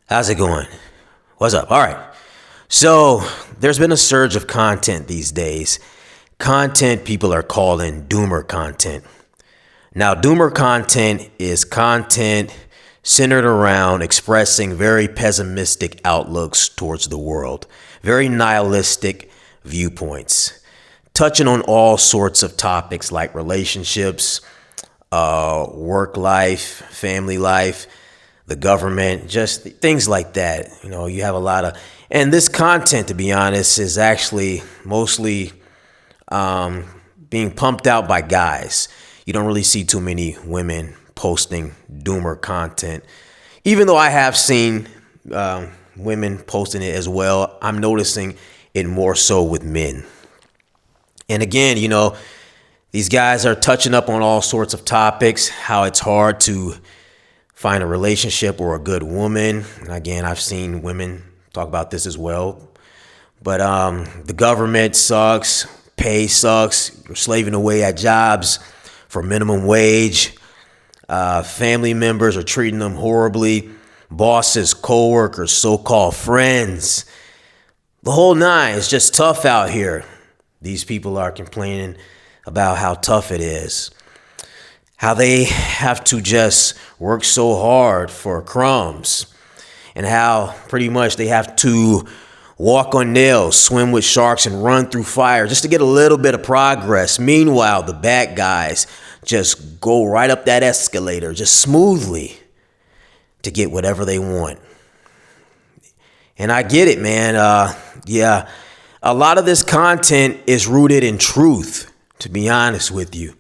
How's it going? What's up? All right. So, there's been a surge of content these days. Content people are calling doomer content. Now, doomer content is content centered around expressing very pessimistic outlooks towards the world, very nihilistic viewpoints, touching on all sorts of topics like relationships, work life, family life, the government, just things like that. You have a lot of, and this content, to be honest, is actually mostly being pumped out by guys. You don't really see too many women posting doomer content. Even though I have seen women posting it as well, I'm noticing it more so with men. And again, these guys are touching up on all sorts of topics, how it's hard to find a relationship or a good woman. And again, I've seen women talk about this as well. But the government sucks, pay sucks, you're slaving away at jobs for minimum wage. Family members are treating them horribly. Bosses, co-workers, so-called friends. The whole nine. It's just tough out here. These people are complaining about how tough it is. How they have to just work so hard for crumbs. And how pretty much they have to walk on nails, swim with sharks, and run through fire just to get a little bit of progress. Meanwhile, the bad guys just go right up that escalator just smoothly to get whatever they want. And I get it, man. A lot of this content is rooted in truth, to be honest with you.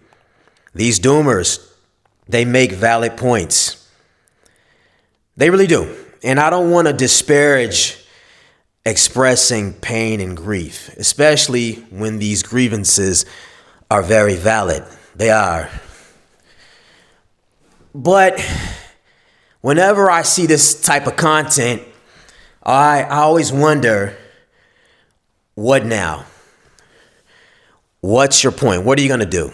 These doomers, they make valid points. They really do. And I don't want to disparage expressing pain and grief, especially when these grievances are very valid. They are. But whenever I see this type of content, I always wonder, what now? What's your point? What are you going to do?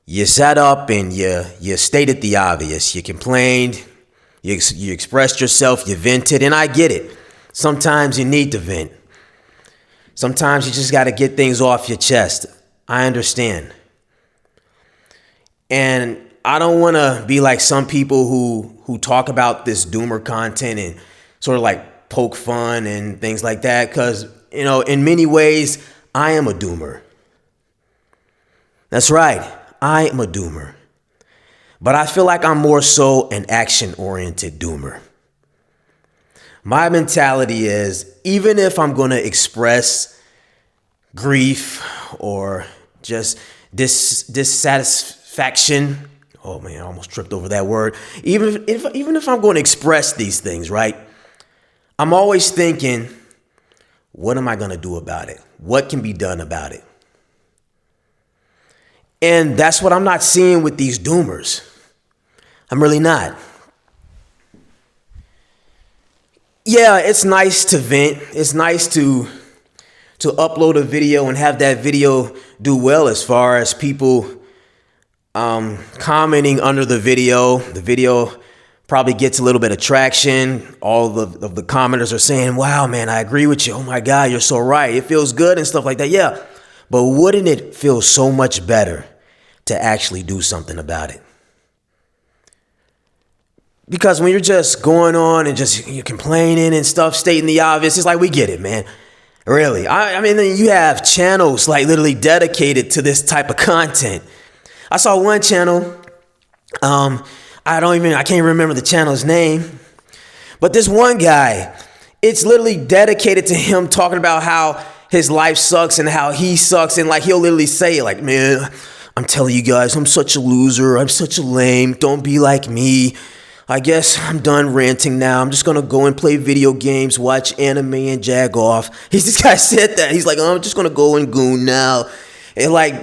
You sat up and you stated the obvious. You complained, you expressed yourself, you vented, and I get it. Sometimes you need to vent. Sometimes you just got to get things off your chest. I understand. And I don't want to be like some people who talk about this doomer content and sort of like poke fun and things like that, because, in many ways, I am a doomer. That's right. I am a doomer. But I feel like I'm more so an action-oriented doomer. My mentality is, even if I'm going to express grief or just dissatisfaction, oh man, I almost tripped over that word. Even if I'm going to express these things, right? I'm always thinking, what am I going to do about it? What can be done about it? And that's what I'm not seeing with these doomers. I'm really not. Yeah, it's nice to vent. It's nice to upload a video and have that video do well as far as people commenting under the video. The video probably gets a little bit of traction. All of the commenters are saying, wow, man, I agree with you. Oh my God, you're so right. It feels good and stuff like that. Yeah, but wouldn't it feel so much better to actually do something about it? Because when you're just going on and you're complaining and stuff, stating the obvious, it's like, we get it, man. Really. I mean, you have channels like literally dedicated to this type of content. I saw one channel, I can't remember the channel's name, but this one guy, it's literally dedicated to him talking about how his life sucks and how he sucks. And like, he'll literally say like, man, I'm telling you guys, I'm such a loser. I'm such a lame. Don't be like me. I guess I'm done ranting now. I'm just going to go and play video games, watch anime, and jag off. This guy said that. He's like, oh, I'm just going to go and goon now. And like,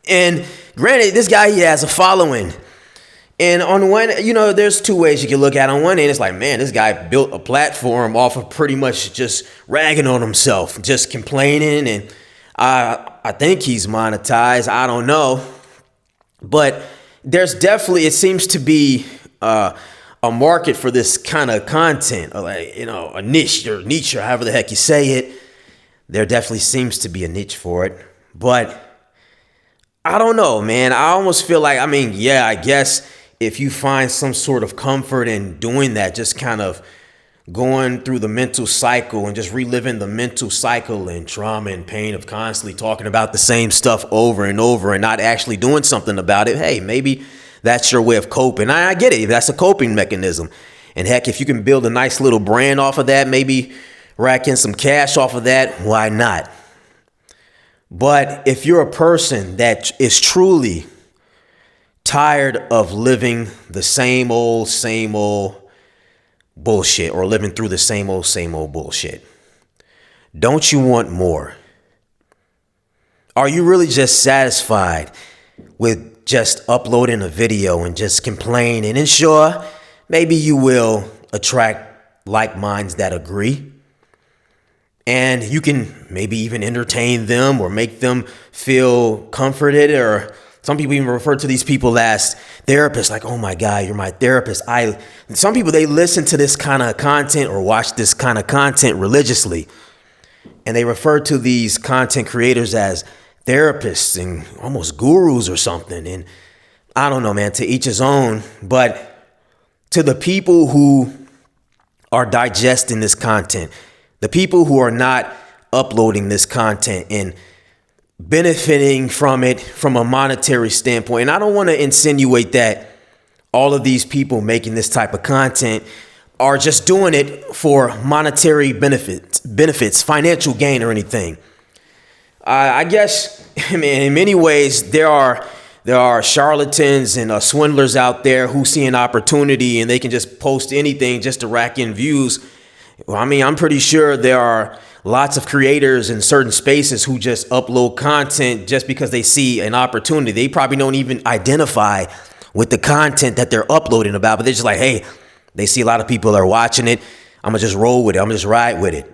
and granted, this guy, he has a following. And on one, there's two ways you can look at it. On one end, it's like, man, this guy built a platform off of pretty much just ragging on himself, just complaining. And I think he's monetized. I don't know. But there's definitely, it seems to be a a market for this kind of content, or like, a niche or however the heck you say it. There definitely seems to be a niche for it. But I don't know, man. I almost feel like, I guess if you find some sort of comfort in doing that, just kind of going through the mental cycle and just reliving the mental cycle and trauma and pain of constantly talking about the same stuff over and over and not actually doing something about it, hey, maybe that's your way of coping. I get it. That's a coping mechanism. And heck, if you can build a nice little brand off of that, maybe rack in some cash off of that, why not? But if you're a person that is truly tired of living the same old bullshit, or living through the same old bullshit, don't you want more? Are you really just satisfied with just uploading a video and just complaining? And sure, maybe you will attract like minds that agree. And you can maybe even entertain them or make them feel comforted. Or some people even refer to these people as therapists, like, oh my God, you're my therapist. Some people, they listen to this kind of content or watch this kind of content religiously. And they refer to these content creators as therapists and almost gurus or something. And I don't know, man, to each his own. But to the people who are digesting this content, the people who are not uploading this content and benefiting from it from a monetary standpoint. And I don't want to insinuate that all of these people making this type of content are just doing it for monetary benefits, financial gain or anything. I guess, in many ways, there are charlatans and swindlers out there who see an opportunity and they can just post anything just to rack in views. Well, I'm pretty sure there are lots of creators in certain spaces who just upload content just because they see an opportunity. They probably don't even identify with the content that they're uploading about, but they're just like, hey, they see a lot of people are watching it. I'm going to just roll with it. I'm going to just ride with it.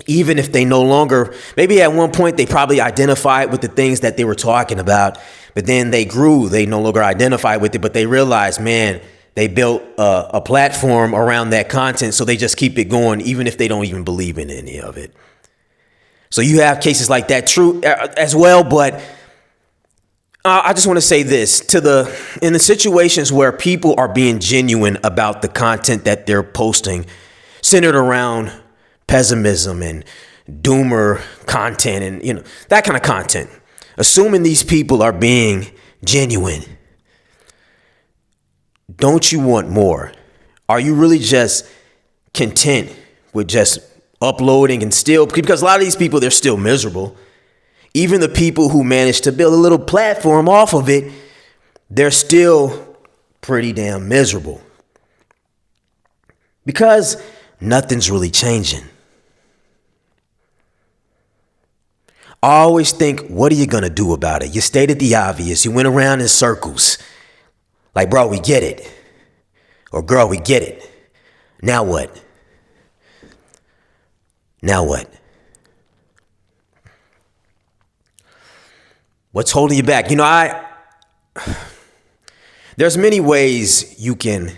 Even if they no longer, maybe at one point they probably identified with the things that they were talking about, but then they grew. They no longer identified with it, but they realized, man, they built a platform around that content, so they just keep it going, even if they don't even believe in any of it. So you have cases like that true as well. But I just want to say this in the situations where people are being genuine about the content that they're posting, centered around pessimism and doomer content and that kind of content, assuming these people are being genuine, don't you want more? Are you really just content with just uploading and still, because a lot of these people, they're still miserable. Even the people who manage to build a little platform off of it, they're still pretty damn miserable because nothing's really changing. I always think, what are you going to do about it? You stated the obvious. You went around in circles. Like, bro, we get it. Or girl, we get it. Now what? Now what? What's holding you back? There's many ways you can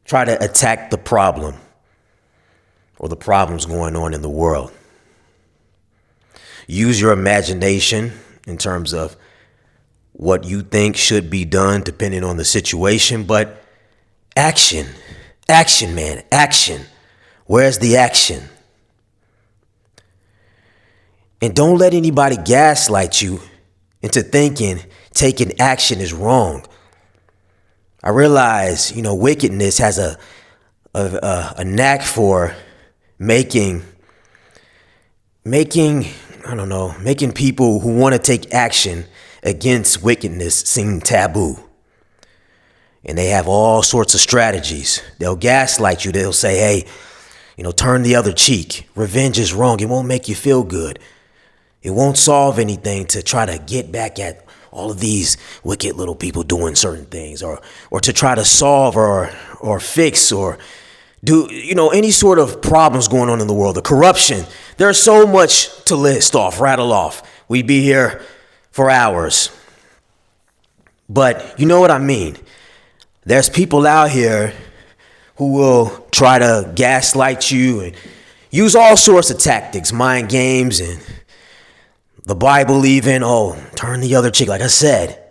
try to attack the problem or the problems going on in the world. Use your imagination in terms of what you think should be done depending on the situation, but action, man, action. Where's the action? And don't let anybody gaslight you into thinking taking action is wrong. I realize, wickedness has a knack for making people who want to take action against wickedness seem taboo. And they have all sorts of strategies. They'll gaslight you. They'll say, hey, turn the other cheek. Revenge is wrong. It won't make you feel good. It won't solve anything to try to get back at all of these wicked little people doing certain things, or to try to solve or fix or do, any sort of problems going on in the world. The corruption. There's so much to rattle off. We'd be here for hours. But you know what I mean? There's people out here who will try to gaslight you and use all sorts of tactics, mind games, and the Bible even, turn the other cheek, like I said.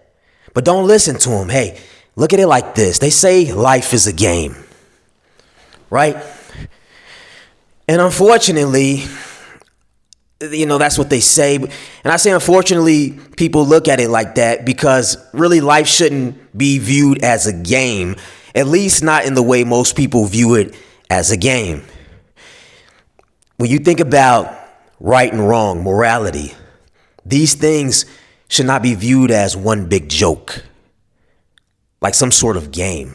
But don't listen to them. Hey, look at it like this. They say life is a game, right? And unfortunately, that's what they say. And I say, unfortunately, people look at it like that because really life shouldn't be viewed as a game, at least not in the way most people view it as a game. When you think about right and wrong, morality, these things should not be viewed as one big joke, like some sort of game.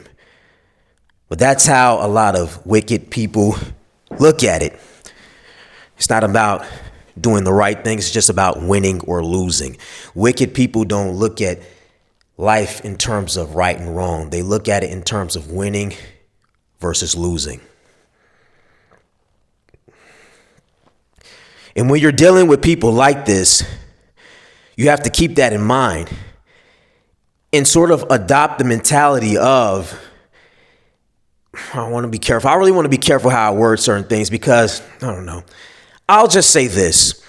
But that's how a lot of wicked people look at it. It's not about doing the right thing. It's just about winning or losing. Wicked people don't look at life in terms of right and wrong. They look at it in terms of winning versus losing. And when you're dealing with people like this, you have to keep that in mind and sort of adopt the mentality of, I want to be careful. I really want to be careful how I word certain things because, I don't know. I'll just say this.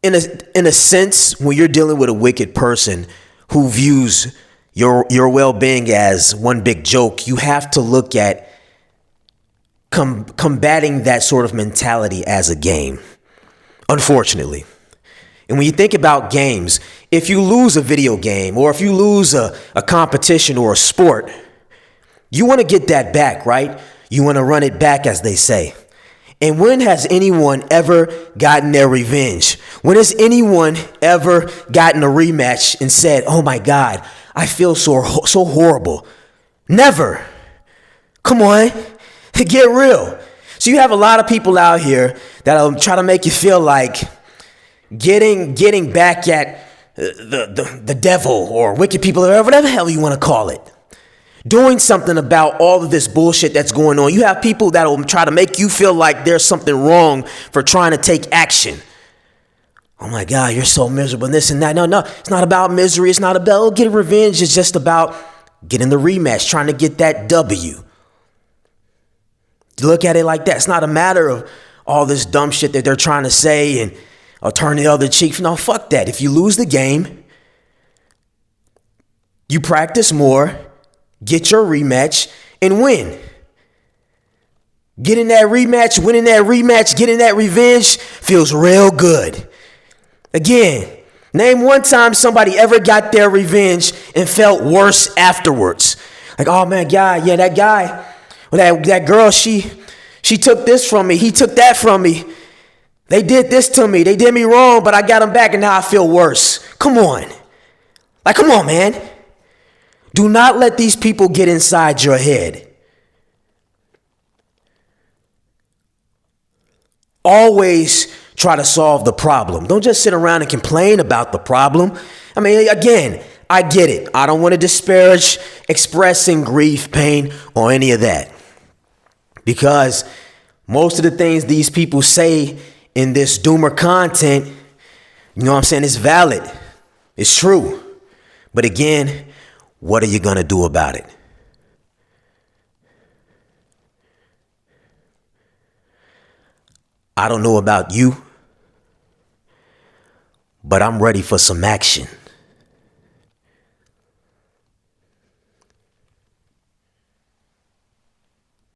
In a sense, when you're dealing with a wicked person who views your well-being as one big joke, you have to look at combating that sort of mentality as a game, unfortunately. And when you think about games, if you lose a video game or if you lose a competition or a sport, you want to get that back, right? You want to run it back, as they say. And when has anyone ever gotten their revenge? When has anyone ever gotten a rematch and said, oh my God, I feel so horrible? Never. Come on, get real. So you have a lot of people out here that'll try to make you feel like getting back at the devil or wicked people or whatever the hell you want to call it. Doing something about all of this bullshit that's going on. You have people that will try to make you feel like there's something wrong for trying to take action. Oh my God, you're so miserable, this and that. No, it's not about misery. It's not about getting revenge. It's just about getting the rematch, trying to get that W. Look at it like that. It's not a matter of all this dumb shit that they're trying to say and turn the other cheek. No, fuck that. If you lose the game, you practice more, get your rematch, and win. Getting that rematch, winning that rematch, getting that revenge feels real good. Again, name one time somebody ever got their revenge and felt worse afterwards. Like, oh man, God, yeah, that guy, well, that girl, she took this from me. He took that from me. They did this to me. They did me wrong, but I got them back and now I feel worse. Come on. Like, come on, man. Do not let these people get inside your head. Always try to solve the problem. Don't just sit around and complain about the problem. I mean, again, I get it. I don't want to disparage expressing grief, pain, or any of that. Because most of the things these people say in this doomer content, you know what I'm saying, it's valid. It's true. But again, what are you going to do about it? I don't know about you, but I'm ready for some action.